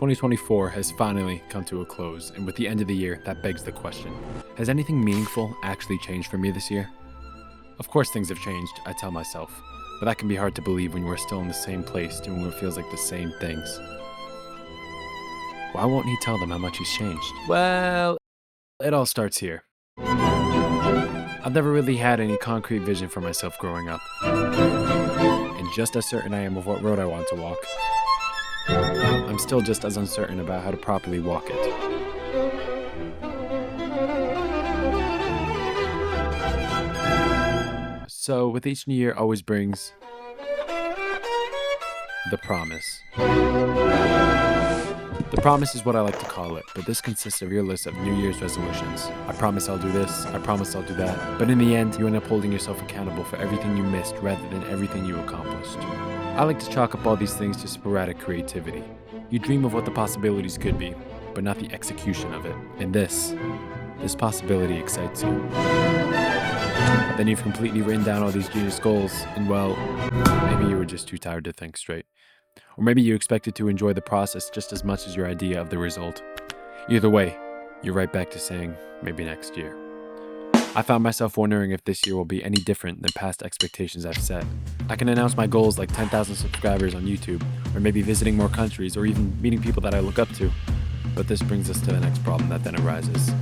2024 has finally come to a close, and with the end of the year, that begs the question, has anything meaningful actually changed for me this year? Of course things have changed, I tell myself, but that can be hard to believe when we're still in the same place doing what feels like the same things. Why won't he tell them how much he's changed? Well, it all starts here. I've never really had any concrete vision for myself growing up. And just as certain I am of what road I want to walk, I'm still just as uncertain about how to properly walk it. So, with each new year always brings the promise. The promise is what I like to call it, but this consists of your list of New Year's resolutions. I promise I'll do this, I promise I'll do that, but in the end, you end up holding yourself accountable for everything you missed rather than everything you accomplished. I like to chalk up all these things to sporadic creativity. You dream of what the possibilities could be, but not the execution of it. And this possibility excites you. Then you've completely written down all these genius goals, and well, maybe you were just too tired to think straight. Or maybe you expected to enjoy the process just as much as your idea of the result. Either way, you're right back to saying, maybe next year. I found myself wondering if this year will be any different than past expectations I've set. I can announce my goals like 10,000 subscribers on YouTube, or maybe visiting more countries, or even meeting people that I look up to. But this brings us to the next problem that then arises.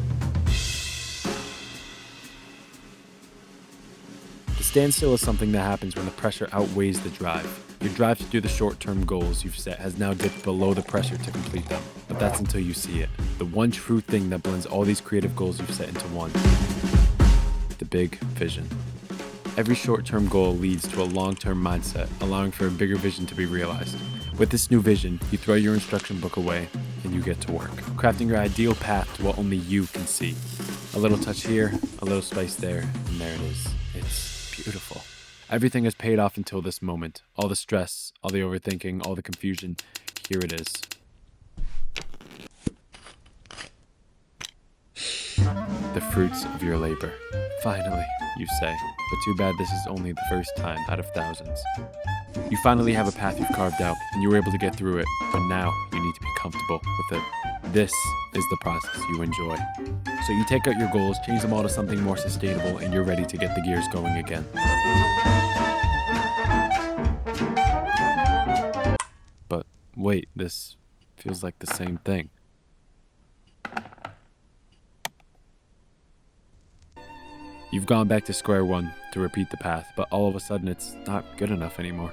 The standstill is something that happens when the pressure outweighs the drive. Your drive to do the short-term goals you've set has now dipped below the pressure to complete them. But that's until you see it. The one true thing that blends all these creative goals you've set into one. The big vision. Every short-term goal leads to a long-term mindset, allowing for a bigger vision to be realized. With this new vision, you throw your instruction book away and you get to work, crafting your ideal path to what only you can see. A little touch here, a little space there, and there it is. It's beautiful. Everything has paid off until this moment. All the stress, all the overthinking, all the confusion. Here it is. The fruits of your labor. Finally, you say. But too bad this is only the first time out of thousands. You finally have a path you've carved out, and you were able to get through it. But now, you need to be comfortable with it. This is the process you enjoy. So you take out your goals, change them all to something more sustainable, and you're ready to get the gears going again. But wait, this feels like the same thing. You've gone back to square one to repeat the path, but all of a sudden it's not good enough anymore.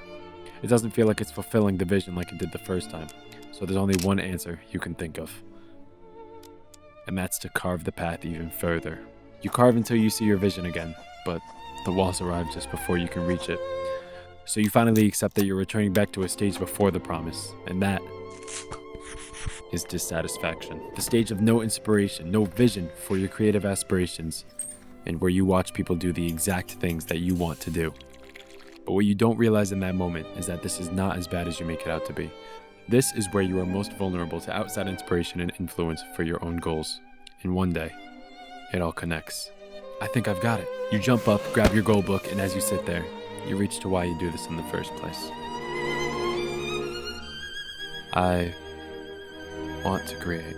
It doesn't feel like it's fulfilling the vision like it did the first time. So there's only one answer you can think of. And that's to carve the path even further. You carve until you see your vision again, but the walls arrive just before you can reach it. So you finally accept that you're returning back to a stage before the promise, and that is dissatisfaction. The stage of no inspiration, no vision for your creative aspirations, and where you watch people do the exact things that you want to do. But what you don't realize in that moment is that this is not as bad as you make it out to be. This is where you are most vulnerable to outside inspiration and influence for your own goals. And one day, it all connects. I think I've got it. You jump up, grab your goal book, and as you sit there, you reach to why you do this in the first place. I want to create.